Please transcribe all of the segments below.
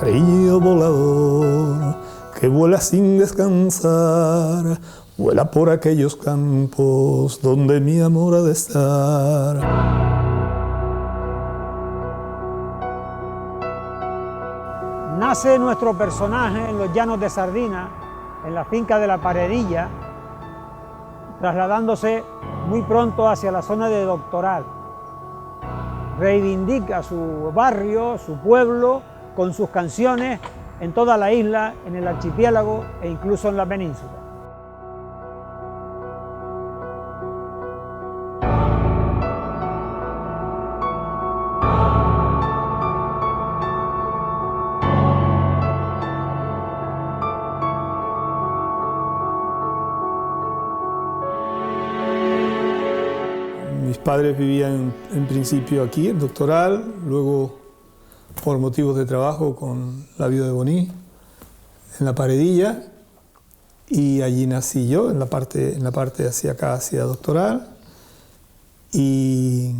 pajarillo volador que vuela sin descansar, vuela por aquellos campos donde mi amor ha de estar. Nace nuestro personaje en los llanos de Sardina, en la finca de La Paredilla, trasladándose muy pronto hacia la zona de Doctoral. Reivindica su barrio, su pueblo, con sus canciones en toda la isla, en el archipiélago e incluso en la península. Mis padres vivían en principio aquí, en Doctoral, luego por motivos de trabajo con la viuda de Boní, en La Paredilla, y allí nací yo, en la parte hacia acá, hacia Doctoral, y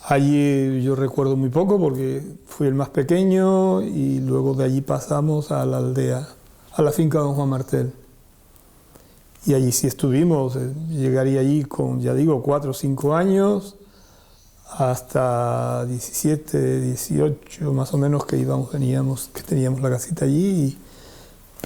allí yo recuerdo muy poco porque fui el más pequeño y luego de allí pasamos a la aldea, a la finca de Don Juan Martel. Y allí sí estuvimos, llegaría allí con, ya digo, 4 o 5 años, hasta 17, 18 más o menos que veníamos, que teníamos la casita allí.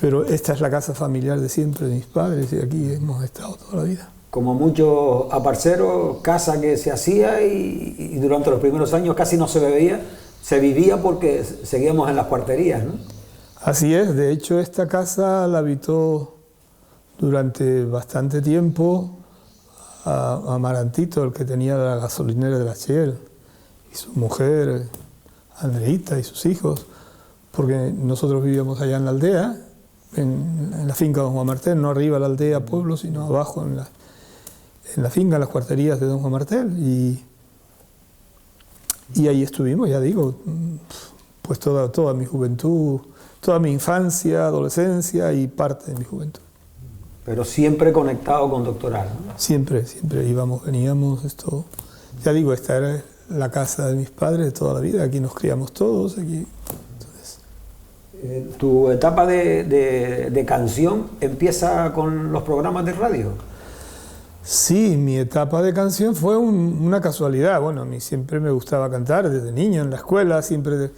Pero esta es la casa familiar de siempre de mis padres y aquí hemos estado toda la vida. Como muchos aparceros, casa que se hacía y durante los primeros años casi no se bebía, se vivía porque seguíamos en las cuarterías, ¿no? Así es, de hecho esta casa la habitó durante bastante tiempo a Marantito, el que tenía la gasolinera de la Shell, y su mujer, Andreita, y sus hijos, porque nosotros vivíamos allá en la aldea, en la finca de Don Juan Martel, no arriba la aldea, pueblo, sino abajo en la finca, en las cuarterías de Don Juan Martel, y ahí estuvimos, ya digo, pues toda mi juventud, toda mi infancia, adolescencia y parte de mi juventud. Pero siempre conectado con Doctoral, ¿no? Siempre íbamos, veníamos, esto. Ya digo, esta era la casa de mis padres de toda la vida, aquí nos criamos todos, aquí. Entonces. ¿Tu etapa de canción empieza con los programas de radio? Sí, mi etapa de canción fue una casualidad. Bueno, a mí siempre me gustaba cantar, desde niño en la escuela, siempre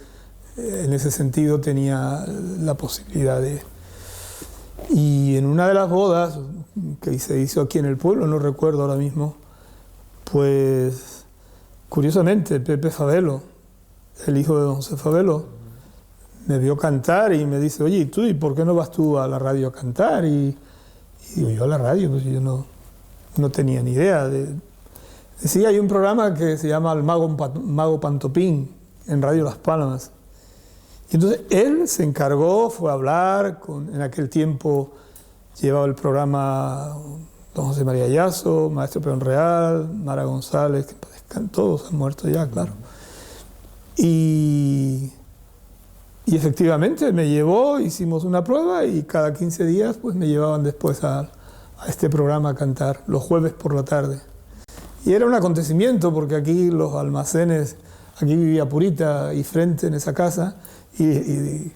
en ese sentido tenía la posibilidad de... Y en una de las bodas que se hizo aquí en el pueblo, no recuerdo ahora mismo, pues curiosamente Pepe Fabelo, el hijo de don José Fabelo, me vio cantar y me dice, oye, ¿y por qué no vas tú a la radio a cantar? Y digo, yo a la radio, pues yo no tenía ni idea. Sí, hay un programa que se llama El Mago Pantopín en Radio Las Palmas. Y entonces él se encargó, fue a hablar, en aquel tiempo llevaba el programa don José María Yasso, Maestro Peón Real, Mara González, que todos han muerto ya, claro. Y efectivamente me llevó, hicimos una prueba y cada 15 días pues me llevaban después a este programa a cantar, los jueves por la tarde. Y era un acontecimiento porque aquí los almacenes, aquí vivía Purita y Frente en esa casa, y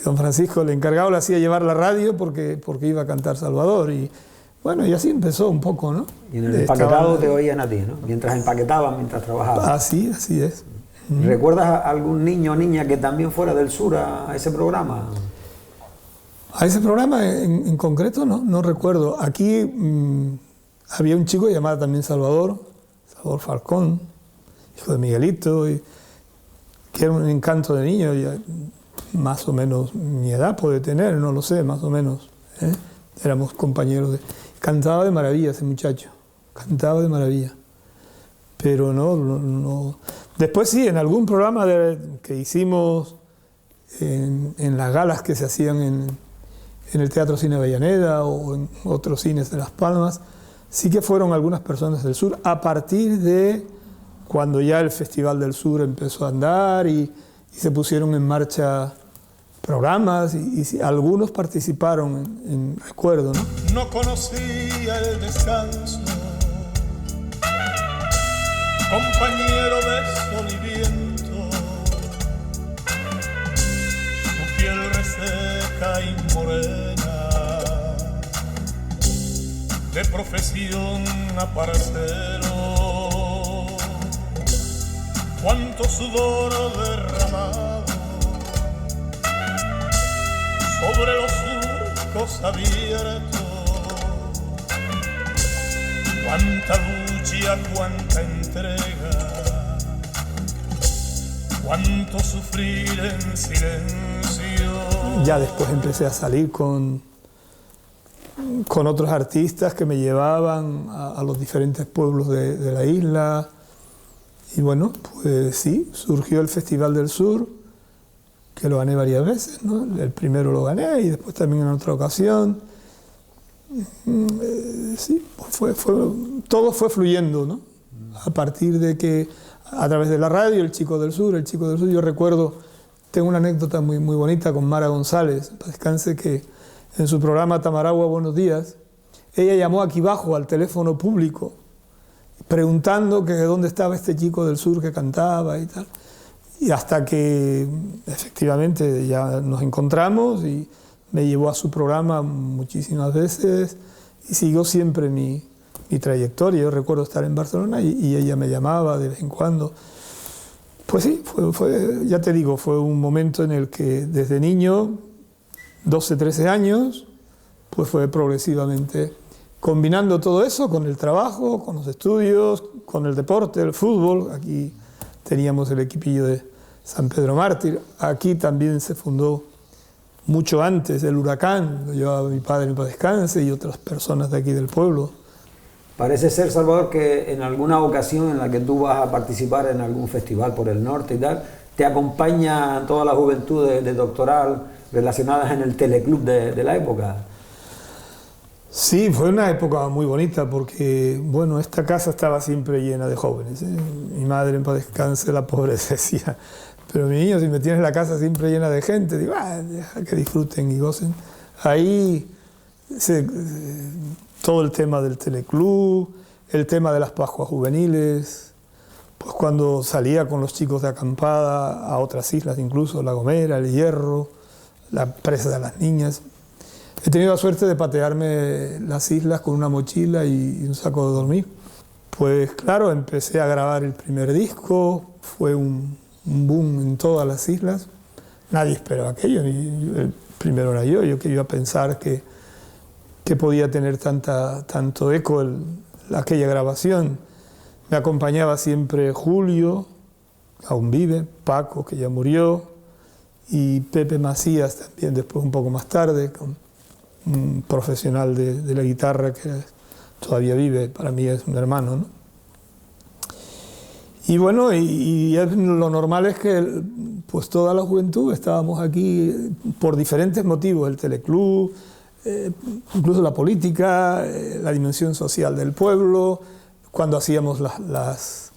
don Francisco, el encargado, le hacía llevar la radio porque iba a cantar Salvador. Y bueno, y así empezó un poco, ¿no? Y en el empaquetado te oían a ti, ¿no? Mientras empaquetaban, mientras trabajaban. Así es. ¿Recuerdas a algún niño o niña que también fuera del sur a ese programa? A ese programa en concreto no recuerdo. Aquí había un chico llamado también Salvador Falcón, hijo de Miguelito, que era un encanto de niño, ya más o menos mi edad puede tener, no lo sé, más o menos. Éramos compañeros. Cantaba de maravilla ese muchacho, cantaba de maravilla. Pero no. Después sí, en algún programa que hicimos en las galas que se hacían en el Teatro Cine Avellaneda o en otros cines de Las Palmas, sí que fueron algunas personas del sur, a partir de cuando ya el Festival del Sur empezó a andar y se pusieron en marcha programas y algunos participaron recuerdo, ¿no? No conocía el descanso, compañero de sol y viento, piel reseca y morena, de profesión aparcero, cuánto sudor derramado sobre los surcos abiertos, cuánta lucha, cuánta entrega, cuánto sufrir en silencio. Ya después empecé a salir con otros artistas que me llevaban a los diferentes pueblos de la isla. Y bueno, pues sí, surgió el Festival del Sur, que lo gané varias veces, ¿no? El primero lo gané y después también en otra ocasión. Sí, todo fue fluyendo, ¿no? A partir de que, a través de la radio, el Chico del Sur, yo recuerdo, tengo una anécdota muy bonita con Mara González, para descanse, que en su programa Tamaragua Buenos Días, ella llamó aquí abajo al teléfono público, preguntando que dónde estaba este Chico del Sur que cantaba y tal. Y hasta que efectivamente ya nos encontramos y me llevó a su programa muchísimas veces y siguió siempre mi trayectoria. Yo recuerdo estar en Barcelona y ella me llamaba de vez en cuando. Pues sí, ya te digo, fue un momento en el que desde niño, 12, 13 años, pues fue progresivamente combinando todo eso con el trabajo, con los estudios, con el deporte, el fútbol. Aquí teníamos el equipillo de San Pedro Mártir. Aquí también se fundó mucho antes el Huracán, lo llevaba mi padre para descanse y otras personas de aquí del pueblo. Parece ser, Salvador, que en alguna ocasión en la que tú vas a participar en algún festival por el norte y tal, te acompaña toda la juventud de doctoral relacionadas en el teleclub de la época. Sí, fue una época muy bonita porque, bueno, esta casa estaba siempre llena de jóvenes, ¿eh? Mi madre, en paz descanse, la pobre, decía, pero mi niño, si me tienes la casa siempre llena de gente, digo, deja que disfruten y gocen. Ahí todo el tema del teleclub, el tema de las Pascuas juveniles, pues cuando salía con los chicos de acampada a otras islas, incluso La Gomera, El Hierro, la presa de las niñas. He tenido la suerte de patearme las islas con una mochila y un saco de dormir. Pues claro, empecé a grabar el primer disco, fue un boom en todas las islas. Nadie esperaba aquello, el primero era yo que iba a pensar que podía tener tanto eco aquella grabación. Me acompañaba siempre Julio, aún vive, Paco, que ya murió, y Pepe Macías también, después un poco más tarde, un profesional de la guitarra que todavía vive, para mí es un hermano, ¿no? Y bueno, y lo normal es que pues toda la juventud estábamos aquí por diferentes motivos, el teleclub, incluso la política, la dimensión social del pueblo, cuando hacíamos las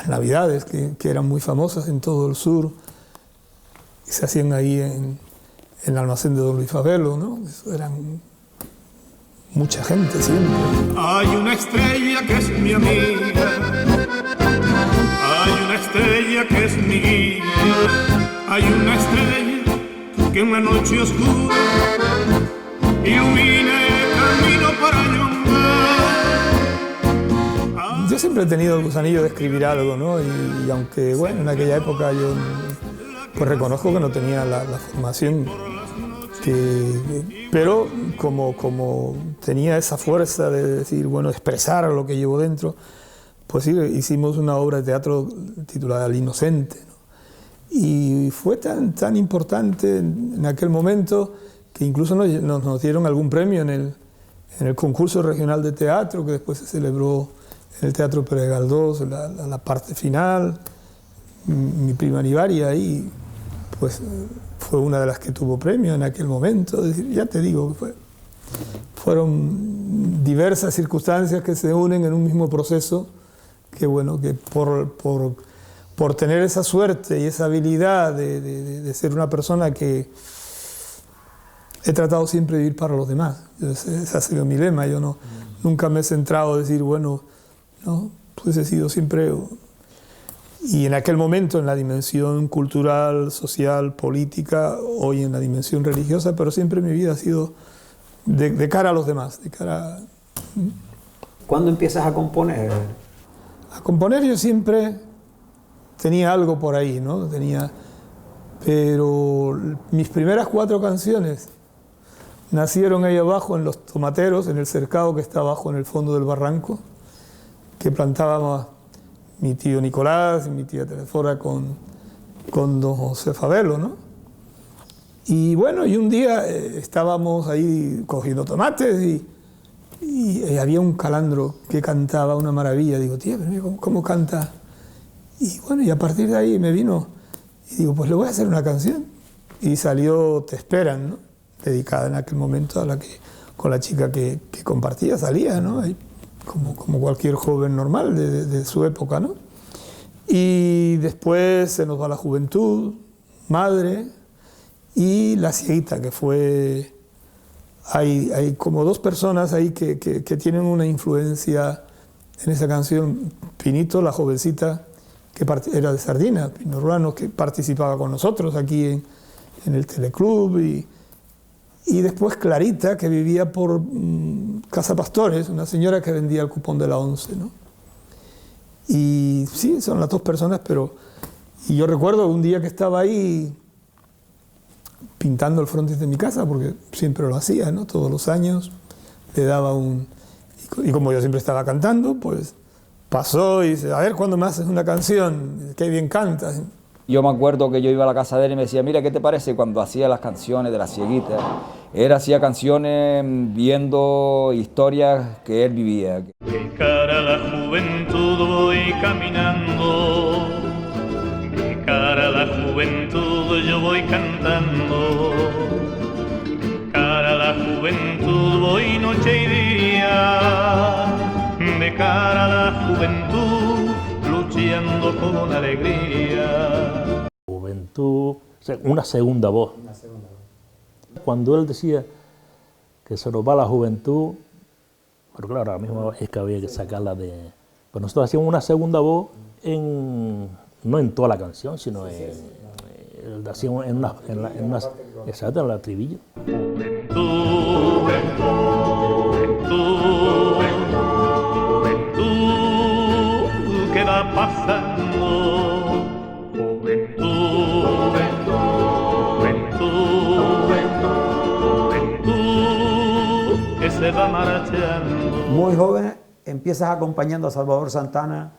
navidades, que eran muy famosas en todo el sur, y se hacían ahí en el almacén de Don Luis Favelo, ¿no? Eso eran mucha gente siempre. Hay una estrella que es mi amiga, hay una estrella que es mi guía, hay una estrella que en la noche oscura ilumina el camino para andar. Yo siempre he tenido el gusanillo de escribir algo, ¿no? Y aunque, bueno, en aquella época yo pues reconozco que no tenía la formación, pero como tenía esa fuerza de decir, bueno, expresar lo que llevo dentro, pues sí, hicimos una obra de teatro titulada El Inocente, ¿no? Y fue tan importante en aquel momento que incluso nos dieron algún premio en el concurso regional de teatro, que después se celebró en el Teatro Pérez Galdós, la parte final. Mi prima Nivaria ahí, pues fue una de las que tuvo premio en aquel momento. Es decir, ya te digo, fueron diversas circunstancias que se unen en un mismo proceso, que bueno, que por tener esa suerte y esa habilidad de ser una persona que he tratado siempre de vivir para los demás. Ese ha sido mi lema. Yo nunca me he centrado en decir, bueno, no, pues he sido siempre... Y en aquel momento en la dimensión cultural, social, política, hoy en la dimensión religiosa, pero siempre mi vida ha sido de cara a los demás, de cara a... ¿Cuándo empiezas a componer? A componer yo siempre tenía algo por ahí, ¿no? Pero mis primeras 4 canciones nacieron ahí abajo en los tomateros, en el cercado que está abajo en el fondo del barranco, que plantábamos mi tío Nicolás y mi tía Telesfora con don José Fabelo, ¿no? Y bueno, y un día estábamos ahí cogiendo tomates y había un calandro que cantaba una maravilla. Digo, tía, pero mira cómo canta. Y bueno, y a partir de ahí me vino y digo, pues le voy a hacer una canción. Y salió Te esperan, ¿no? Dedicada en aquel momento con la chica que compartía, salía, ¿no? Ahí, como cualquier joven normal de su época, ¿no? Y después Se nos va la juventud, Madre y La cieguita, que fue... Hay como 2 personas ahí que tienen una influencia en esa canción. Pinito, la jovencita que era de Sardina, Pino Ruano, que participaba con nosotros aquí en el Teleclub, y después Clarita, que vivía por Casa Pastores, una señora que vendía el cupón de la 11, ¿no? Y sí, son las 2 personas, y yo recuerdo un día que estaba ahí pintando el frontis de mi casa, porque siempre lo hacía, ¿no? Todos los años le daba y como yo siempre estaba cantando, pues pasó y dice, a ver, ¿cuándo me haces una canción? Qué bien cantas. Yo me acuerdo que yo iba a la casa de él y me decía, mira, ¿qué te parece cuando hacía las canciones de La cieguita? Él hacía canciones viendo historias que él vivía. De cara a la juventud voy caminando, de cara a la juventud yo voy cantando, de cara a la juventud voy noche y día, de cara a la juventud luchando con alegría. Juventud, una segunda voz. Cuando él decía que se nos va la juventud, pero claro, ahora mismo es que había que sacarla de... Pues nosotros hacíamos una segunda voz no en toda la canción, sino hacíamos en exacto, en la estribillo. Juventud, juventud, juventud, ¿qué va pasando? Juventud, juventud, que se va marchando. Muy joven empiezas acompañando a Salvador Santana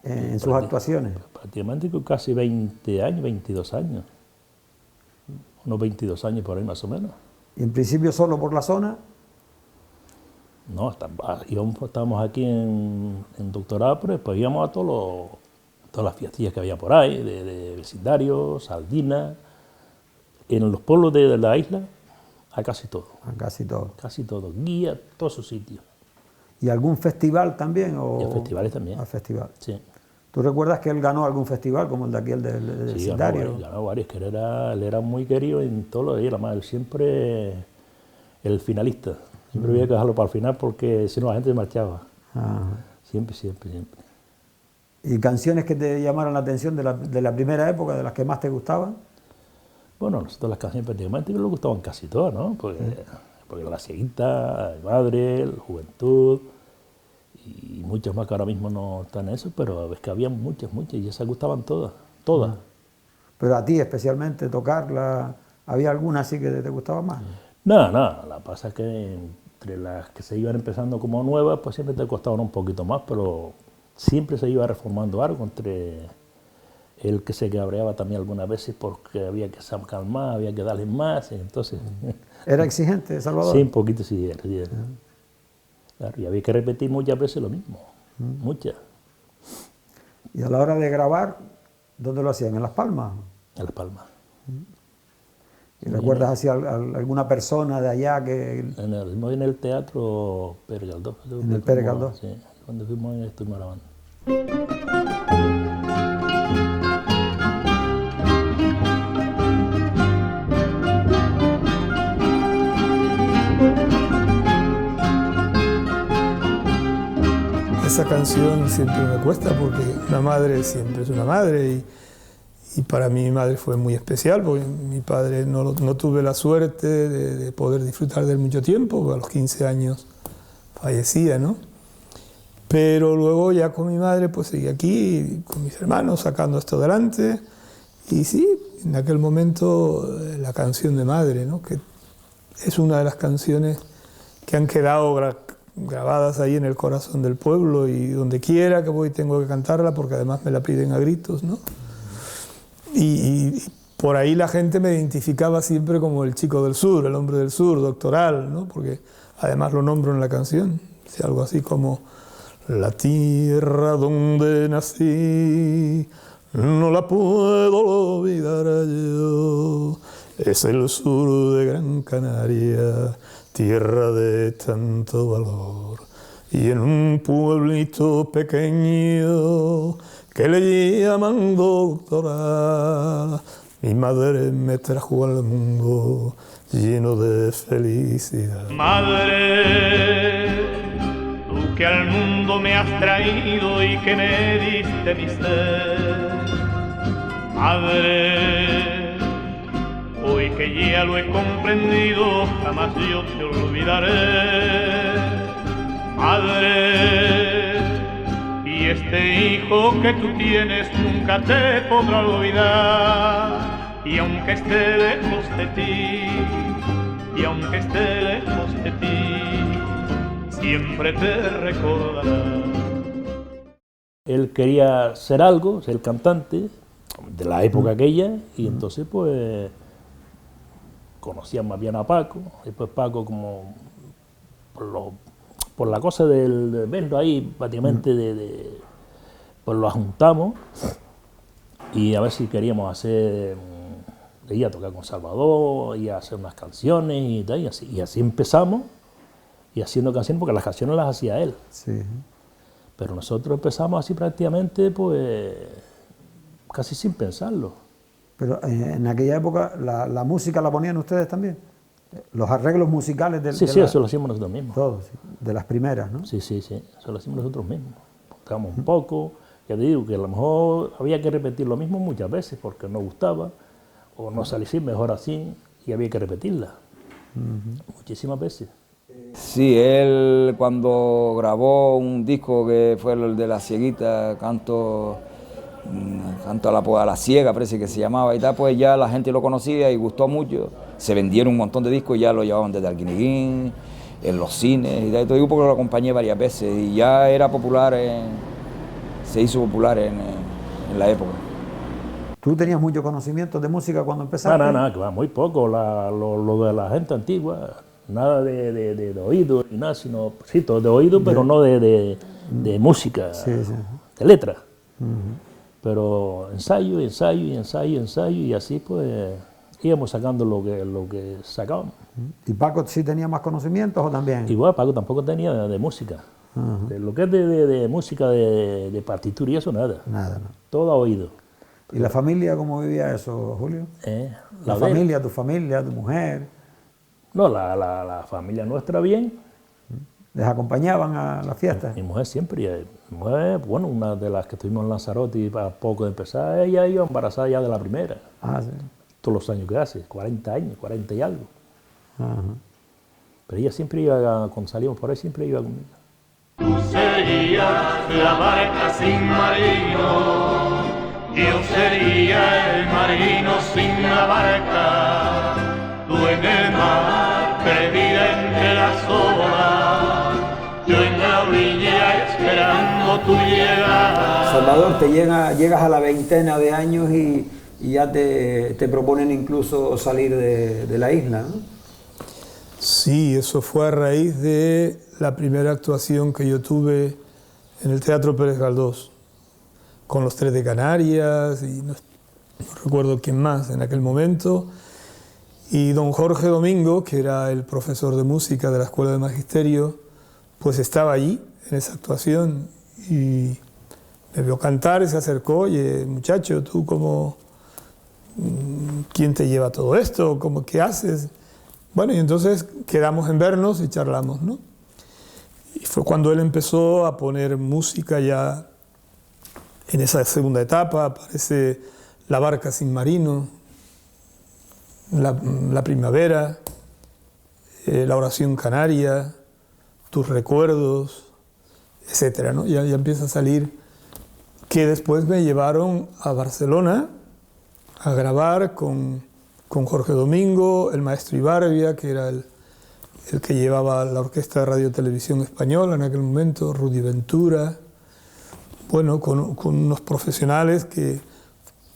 en sus actuaciones. Prácticamente casi 20 años, 22 años. Unos 22 años por ahí más o menos. ¿Y en principio solo por la zona? No, estábamos aquí en Doctorado, pero después íbamos a todas las fiestillas que había por ahí, de vecindario, Sardina, en los pueblos de la isla, a casi todo. A casi todo. Casi todo, guía, todos sus sitios. ¿Y algún festival también? Y a festivales también. A festival. Sí. ¿Tú recuerdas que él ganó algún festival, como el de aquí, el del Sí, vecindario? ganó varios, que él era muy querido en todo lo de él, además, él siempre el finalista. Siempre había que dejarlo para el final porque si no la gente se marchaba. Ajá. Siempre, siempre, siempre. ¿Y canciones que te llamaron la atención de la primera época, de las que más te gustaban? Bueno, a nosotros las canciones prácticamente nos gustaban casi todas, ¿no? Porque La cieguita, Madre, La juventud y muchas más que ahora mismo no están en eso, pero es que había muchas y esas gustaban todas. Pero a ti especialmente tocarla, ¿había alguna así que te gustaba más? No, la pasa es que entre las que se iban empezando como nuevas, pues siempre te costaban un poquito más, pero siempre se iba reformando algo entre el que se cabreaba también algunas veces porque había que sacar más, había que darle más, entonces... ¿Era exigente, Salvador? Sí, un poquito sí. Claro, y había que repetir muchas veces lo mismo, muchas. Y a la hora de grabar, ¿dónde lo hacían? ¿En Las Palmas? En Las Palmas. ¿Y recuerdas así a alguna persona de allá que...? En el teatro Pérez Galdós. ¿En el Pérez Galdós? Sí, cuando fuimos estuvimos grabando. esa canción siempre me cuesta porque una madre siempre es una madre y para mí mi madre fue muy especial porque mi padre no tuve la suerte de poder disfrutar de él mucho tiempo, porque a los 15 años fallecía, ¿no? Pero luego ya con mi madre pues seguí aquí, con mis hermanos, sacando esto adelante. Y sí, en aquel momento la canción de madre, ¿no? Que es una de las canciones que han quedado grabadas ahí en el corazón del pueblo y donde quiera que voy tengo que cantarla porque además me la piden a gritos, ¿no? Y por ahí la gente me identificaba siempre como el chico del sur, el hombre del sur, doctoral, ¿no? Porque además lo nombro en la canción, o sea, algo así como la tierra donde nací, no la puedo olvidar yo, es el sur de Gran Canaria, tierra de tanto valor. Y en un pueblito pequeño que le llaman Doctoral, mi madre me trajo al mundo lleno de felicidad. Madre, tú que al mundo me has traído y que me diste mi ser. Madre, hoy que ya lo he comprendido, jamás yo te olvidaré. Madre, y este hijo que tú tienes nunca te podrá olvidar. Y aunque esté lejos de ti, y aunque esté lejos de ti, siempre te recordará. Él quería ser algo, ser cantante, de la época aquella, y entonces pues conocía más bien a Paco. Después Paco, como por la cosa de verlo ahí, prácticamente pues lo juntamos y a ver si queríamos hacer, ir a tocar con Salvador, ir a hacer unas canciones y tal, y así empezamos, y haciendo canciones, porque las canciones las hacía él. Sí. Pero nosotros empezamos así prácticamente, pues casi sin pensarlo. Pero en aquella época la música la ponían ustedes también. Los arreglos musicales Sí, eso lo hacíamos nosotros mismos. Todos, sí, de las primeras, ¿no? Sí, eso lo hacíamos nosotros mismos. Tocamos un poco, ya te digo que a lo mejor había que repetir lo mismo muchas veces porque no gustaba, o no salía así, mejor así, y había que repetirla. Muchísimas veces. Sí, él cuando grabó un disco que fue el de La Cieguita, Canto a la Ciega, parece que se llamaba y tal, pues ya la gente lo conocía y gustó mucho. Se vendieron un montón de discos y ya lo llevaban desde Alguineguín, en los cines y tal. Te digo porque lo acompañé varias veces y ya era popular, se hizo popular en la época. ¿Tú tenías mucho conocimiento de música cuando empezaste? Nada, que va, muy poco, lo de la gente antigua, nada de oído ni nada, sino, sí, todo de oído, pero no de música, de letra. Pero ensayo y así pues íbamos sacando lo que sacábamos. ¿Y Paco sí tenía más conocimientos o también? Igual Paco tampoco tenía de música. De lo que es de música de partitura y eso nada. Nada, no. Todo a oído. ¿Y la familia cómo vivía eso, Julio? La familia, tu mujer. No, la familia nuestra bien. ¿Les acompañaban a las fiestas? Mi mujer siempre. Mi mujer, bueno, una de las que estuvimos en Lanzarote y a poco de empezar, ella iba embarazada ya de la primera. Ah, sí. Todos los años que hace, 40 años, 40 y algo. Ajá. Pero ella siempre iba, cuando salíamos por ahí, siempre iba conmigo. Tú serías la barca sin marino, yo sería el marino sin la barca, tú en el mar, perdida entre las olas, yo en la orilla esperando tu llegada. Salvador, llegas a la veintena de años y ya te proponen incluso salir de la isla, ¿no? Sí, eso fue a raíz de la primera actuación que yo tuve en el Teatro Pérez Galdós, con los Tres de Canarias y no recuerdo quién más en aquel momento. Y don Jorge Domingo, que era el profesor de música de la Escuela de Magisterio, pues estaba allí en esa actuación y me vio cantar y se acercó. Oye, muchacho, ¿tú quién te lleva todo esto? ¿Qué haces? Bueno, y entonces quedamos en vernos y charlamos, ¿no? Y fue cuando él empezó a poner música ya en esa segunda etapa. Aparece La barca sin marino, La primavera, La oración canaria, Tus recuerdos, etcétera, ¿no? Ya empieza a salir, que después me llevaron a Barcelona a grabar con Jorge Domingo, el maestro Ibarbia, que era el que llevaba la Orquesta de Radio Televisión Española en aquel momento, Rudy Ventura, bueno, con unos profesionales, que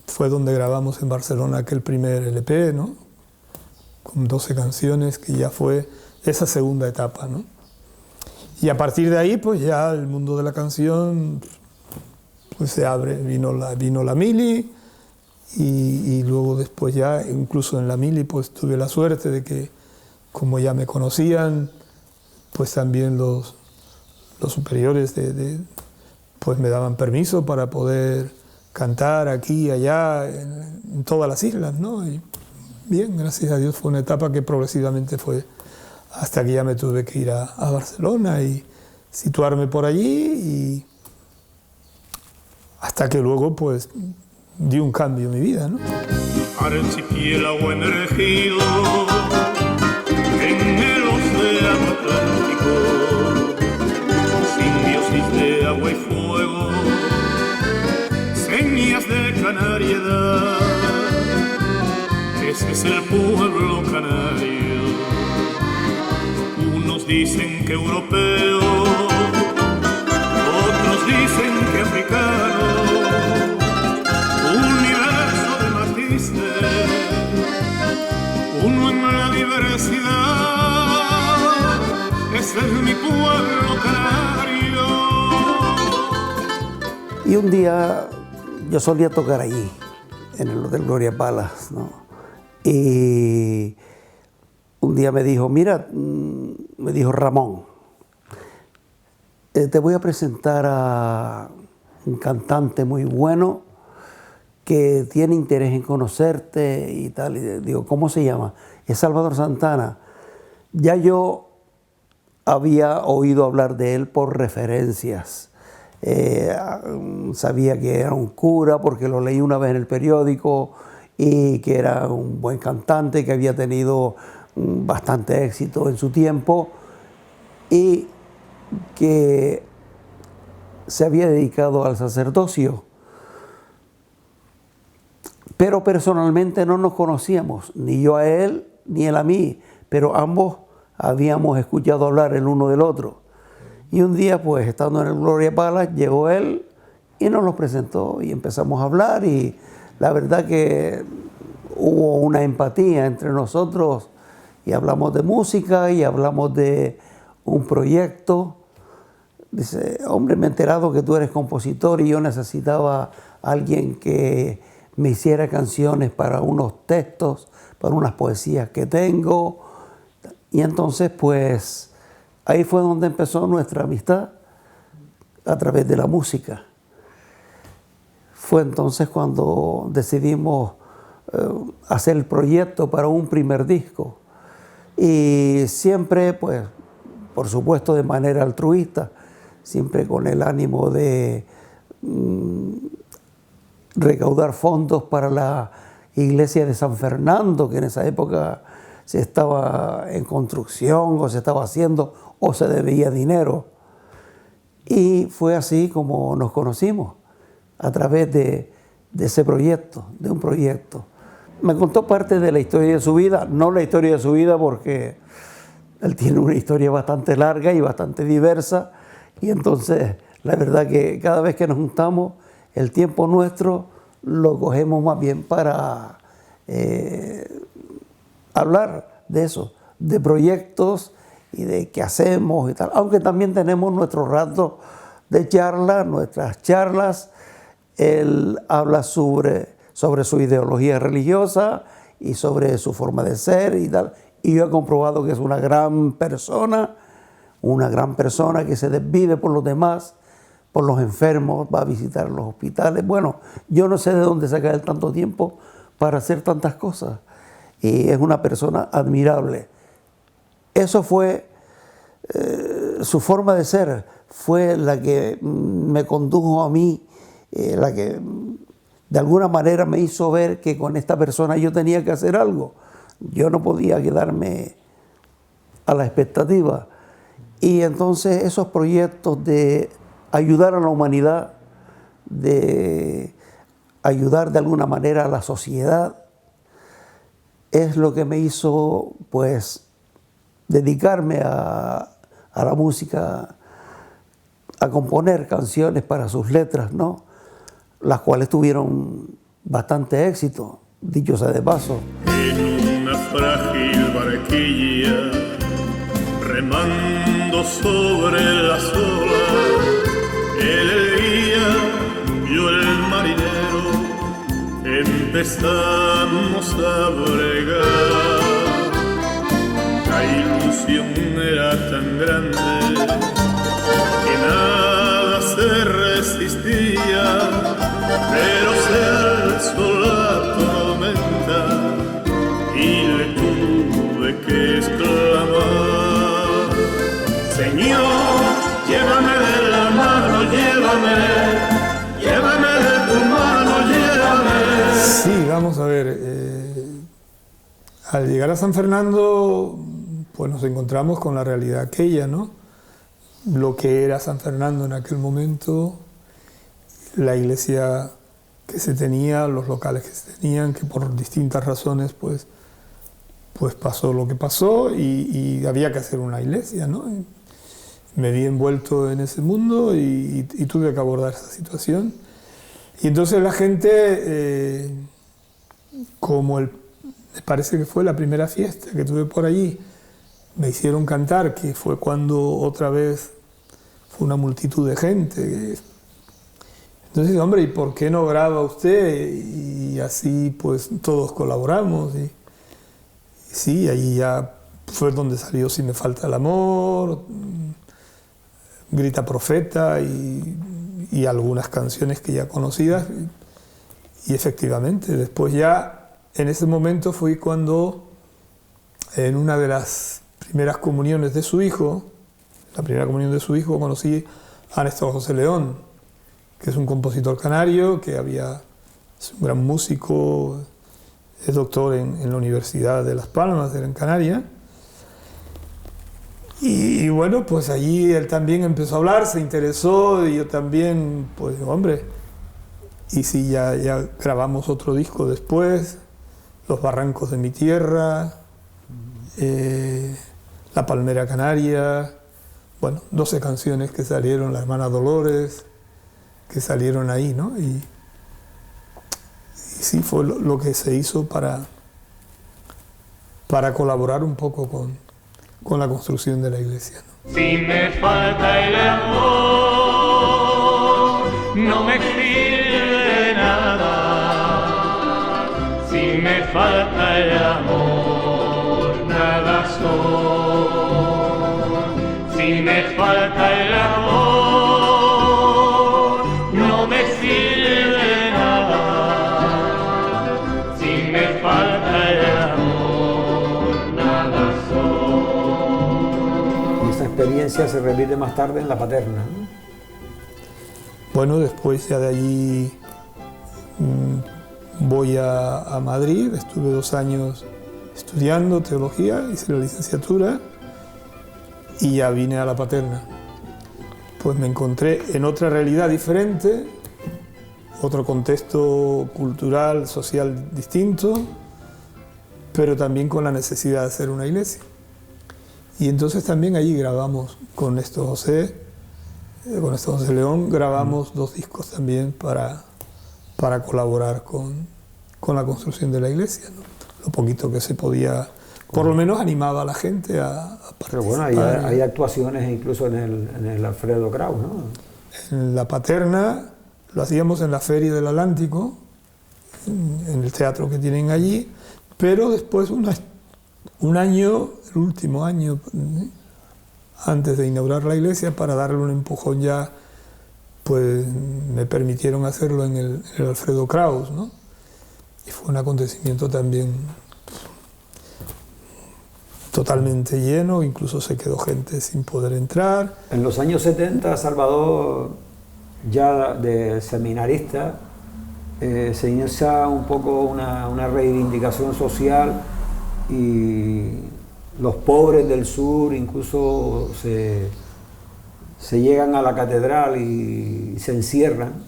fue donde grabamos en Barcelona aquel primer LP, ¿no? Con 12 canciones, que ya fue esa segunda etapa, ¿no? Y a partir de ahí, pues ya el mundo de la canción pues se abre. Vino la Mili, y luego después ya, incluso en la Mili, pues tuve la suerte de que, como ya me conocían, pues también los superiores pues me daban permiso para poder cantar aquí y allá, en todas las islas, ¿no? Y bien, gracias a Dios, fue una etapa que progresivamente fue hasta que ya me tuve que ir a Barcelona y situarme por allí, y hasta que luego pues dio un cambio en mi vida, ¿no? Archipiélago emergido en el océano Atlántico, simbiosis de agua y fuego, señas de canariedad. Ese es el pueblo canario. Unos dicen que europeo, otros dicen que africano, universo de matices, uno en la diversidad. Ese es mi pueblo canario. Y un día yo solía tocar allí, en el Hotel Gloria Palace, ¿no? Y un día me dijo, mira, me dijo Ramón, te voy a presentar a un cantante muy bueno que tiene interés en conocerte y tal. Y digo, ¿cómo se llama? Es Salvador Santana. Ya yo había oído hablar de él por referencias. Sabía que era un cura porque lo leí una vez en el periódico, y que era un buen cantante, que había tenido bastante éxito en su tiempo y que se había dedicado al sacerdocio. Pero personalmente no nos conocíamos, ni yo a él, ni él a mí, pero ambos habíamos escuchado hablar el uno del otro. Y un día, pues, estando en el Gloria Palace, llegó él y nos lo presentó y empezamos a hablar, y la verdad que hubo una empatía entre nosotros y hablamos de música y hablamos de un proyecto. Dice, hombre, me he enterado que tú eres compositor y yo necesitaba a alguien que me hiciera canciones para unos textos, para unas poesías que tengo. Y entonces, pues, ahí fue donde empezó nuestra amistad, a través de la música. Fue entonces cuando decidimos hacer el proyecto para un primer disco. Y siempre, pues, por supuesto de manera altruista, siempre con el ánimo de recaudar fondos para la iglesia de San Fernando, que en esa época se estaba en construcción o se estaba haciendo o se debía dinero. Y fue así como nos conocimos, a través de ese proyecto, de un proyecto. Me contó parte de la historia de su vida, no la historia de su vida porque él tiene una historia bastante larga y bastante diversa, y entonces la verdad que cada vez que nos juntamos, el tiempo nuestro lo cogemos más bien para hablar de eso, de proyectos y de qué hacemos y tal, aunque también tenemos nuestros ratos de charla, nuestras charlas. Él habla sobre su ideología religiosa y sobre su forma de ser y tal. Y yo he comprobado que es una gran persona que se desvive por los demás, por los enfermos, va a visitar los hospitales. Bueno, yo no sé de dónde saca él tanto tiempo para hacer tantas cosas. Y es una persona admirable. Eso fue su forma de ser fue la que me condujo a mí, la que de alguna manera me hizo ver que con esta persona yo tenía que hacer algo. Yo no podía quedarme a la expectativa. Y entonces esos proyectos de ayudar a la humanidad, de ayudar de alguna manera a la sociedad, es lo que me hizo pues dedicarme a la música, a componer canciones para sus letras, ¿no? Las cuales tuvieron bastante éxito, dicho sea de paso. En una frágil barquilla, remando sobre las olas, el guía, yo el marinero, empezamos a bregar. La ilusión era tan grande que nada se resistía, pero se alzó la tormenta y le tuve que exclamar: Señor, llévame de la mano, llévame, llévame de tu mano, llévame. Sí, vamos a ver. Al llegar a San Fernando, pues nos encontramos con la realidad aquella, ¿no? Lo que era San Fernando en aquel momento, la iglesia que se tenía, los locales que se tenían, que por distintas razones pues pasó lo que pasó y había que hacer una iglesia, ¿no? Me vi envuelto en ese mundo y tuve que abordar esa situación. Y entonces la gente, me parece que fue la primera fiesta que tuve por allí, me hicieron cantar, que fue cuando otra vez fue una multitud de gente. Entonces, hombre, ¿y por qué no graba usted? Y así pues todos colaboramos. Y sí, ahí ya fue donde salió Si me falta el amor, Grita Profeta y algunas canciones que ya conocidas. Y efectivamente, después ya, en ese momento fue cuando en una de las primeras comuniones de su hijo, la primera comunión de su hijo, conocí a Néstor José León, que es un compositor canario, es un gran músico, es doctor en la Universidad de Las Palmas, de Gran Canaria. Y bueno, pues allí él también empezó a hablar, se interesó, y yo también, pues hombre, y sí, ya grabamos otro disco después, Los Barrancos de mi Tierra, La Palmera Canaria, bueno, 12 canciones que salieron, La Hermana Dolores, que salieron ahí, ¿no? Y sí, fue lo que se hizo para colaborar un poco con la construcción de la iglesia, ¿no? Si me falta el amor, no me sirve nada. Si me falta el amor, nada soy. Si me falta el amor, no me sirve nada. Si me falta el amor, nada soy. Y esa experiencia se repite más tarde en La Paterna, ¿no? Bueno, después ya de allí voy a Madrid, estuve 2 años estudiando teología, hice la licenciatura y ya vine a La Paterna. Pues me encontré en otra realidad diferente, otro contexto cultural, social distinto, pero también con la necesidad de hacer una iglesia. Y entonces también allí grabamos con Néstor José León, grabamos 2 discos también para colaborar con la construcción de la iglesia, ¿no? Lo poquito que se podía, por lo menos animaba a la gente a participar. Pero bueno, hay actuaciones incluso en el Alfredo Kraus, ¿no? En La Paterna lo hacíamos en la Feria del Atlántico, en el teatro que tienen allí, pero después un año, el último año, antes de inaugurar la iglesia, para darle un empujón ya, pues me permitieron hacerlo en el Alfredo Kraus, ¿no? Y fue un acontecimiento también totalmente lleno, incluso se quedó gente sin poder entrar. En los años 70, Salvador, ya de seminarista, se inicia un poco una reivindicación social y los pobres del sur incluso se llegan a la catedral y se encierran.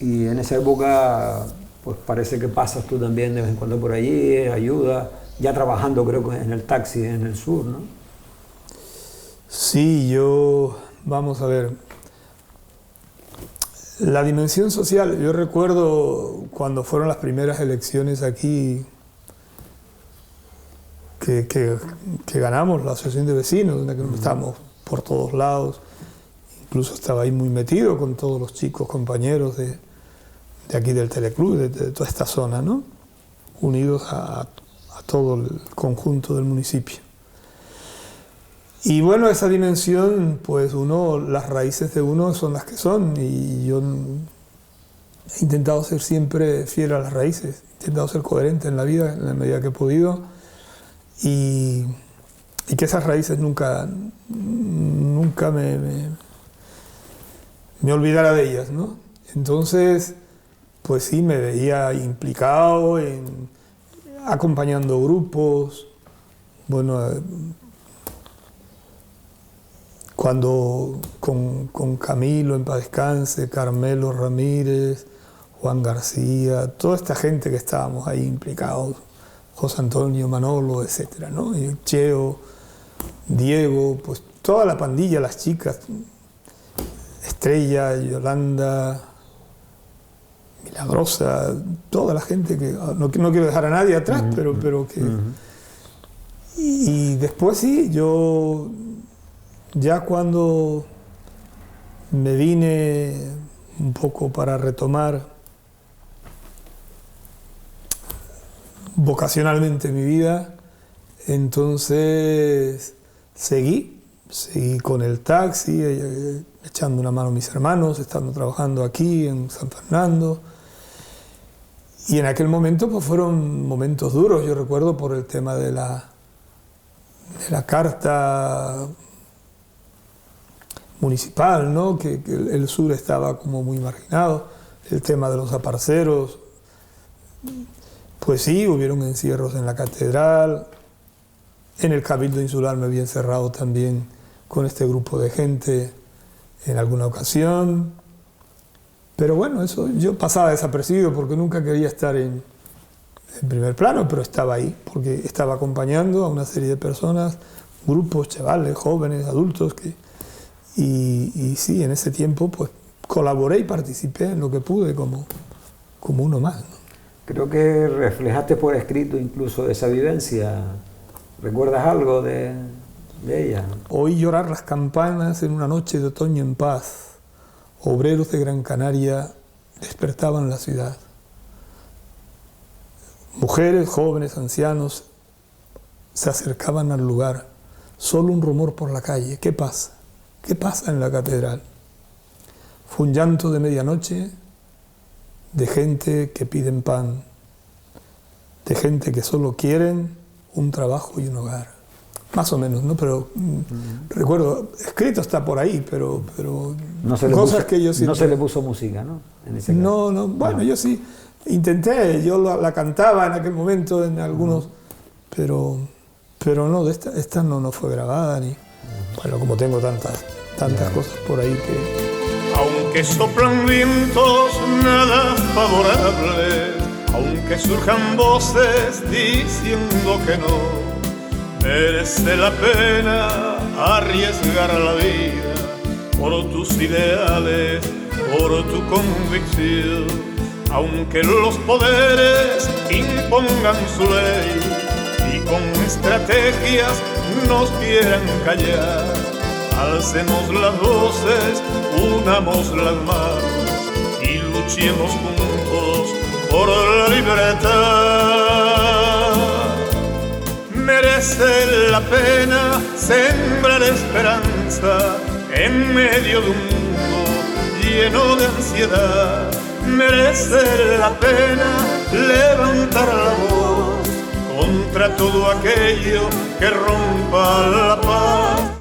Y en esa época, pues parece que pasas tú también de vez en cuando por allí, ayuda, ya trabajando creo que en el taxi en el sur, ¿no? Sí, vamos a ver, la dimensión social, yo recuerdo cuando fueron las primeras elecciones aquí, que ganamos la asociación de vecinos, en la que estábamos por todos lados, incluso estaba ahí muy metido con todos los chicos compañeros de aquí del Teleclub, de toda esta zona, ¿no? Unidos a todo el conjunto del municipio. Y bueno, esa dimensión, pues las raíces de uno son las que son, y yo he intentado ser siempre fiel a las raíces, he intentado ser coherente en la vida en la medida que he podido, y que esas raíces nunca me olvidara de ellas, ¿no? Entonces, pues sí, me veía implicado acompañando grupos. Bueno, cuando con Camilo en paz descanse, Carmelo Ramírez, Juan García, toda esta gente que estábamos ahí implicados, José Antonio, Manolo, etcétera, ¿no? Y Cheo, Diego, pues toda la pandilla, las chicas, Estrella, Yolanda, Milagrosa, toda la gente que no quiero dejar a nadie atrás, pero que... Y después sí, yo ya cuando me vine un poco para retomar vocacionalmente mi vida, entonces seguí con el taxi, echando una mano a mis hermanos, estando trabajando aquí en San Fernando. Y en aquel momento pues fueron momentos duros, yo recuerdo por el tema de la carta municipal, ¿no? Que el sur estaba como muy marginado, el tema de los aparceros, pues sí, hubieron encierros en la catedral, en el Cabildo Insular me había encerrado también con este grupo de gente en alguna ocasión, pero bueno, eso yo pasaba desapercibido porque nunca quería estar en primer plano, pero estaba ahí, porque estaba acompañando a una serie de personas, grupos, chavales, jóvenes, adultos, y sí, en ese tiempo pues colaboré y participé en lo que pude como uno más, ¿no? Creo que reflejaste por escrito incluso esa vivencia. ¿Recuerdas algo de ella? Oí llorar las campanas en una noche de otoño en paz. Obreros de Gran Canaria despertaban la ciudad. Mujeres, jóvenes, ancianos se acercaban al lugar. Solo un rumor por la calle. ¿Qué pasa? ¿Qué pasa en la catedral? Fue un llanto de medianoche de gente que piden pan, de gente que solo quieren un trabajo y un hogar. Más o menos, ¿no? Pero recuerdo, escrito está por ahí, pero no se cosas que yo sí... No se le puso música, ¿no? En ese caso. No, bueno, yo sí intenté, yo la cantaba en aquel momento en algunos, pero no, esta no fue grabada, ni... Bueno, como tengo tantas cosas por ahí que... Aunque soplan vientos nada favorables, aunque surjan voces diciendo que no, merece la pena arriesgar la vida por tus ideales, por tu convicción. Aunque los poderes impongan su ley y con estrategias nos quieran callar, alcemos las voces, unamos las manos y luchemos juntos por la libertad. Merece la pena sembrar esperanza en medio de un mundo lleno de ansiedad. Merece la pena levantar la voz contra todo aquello que rompa la paz.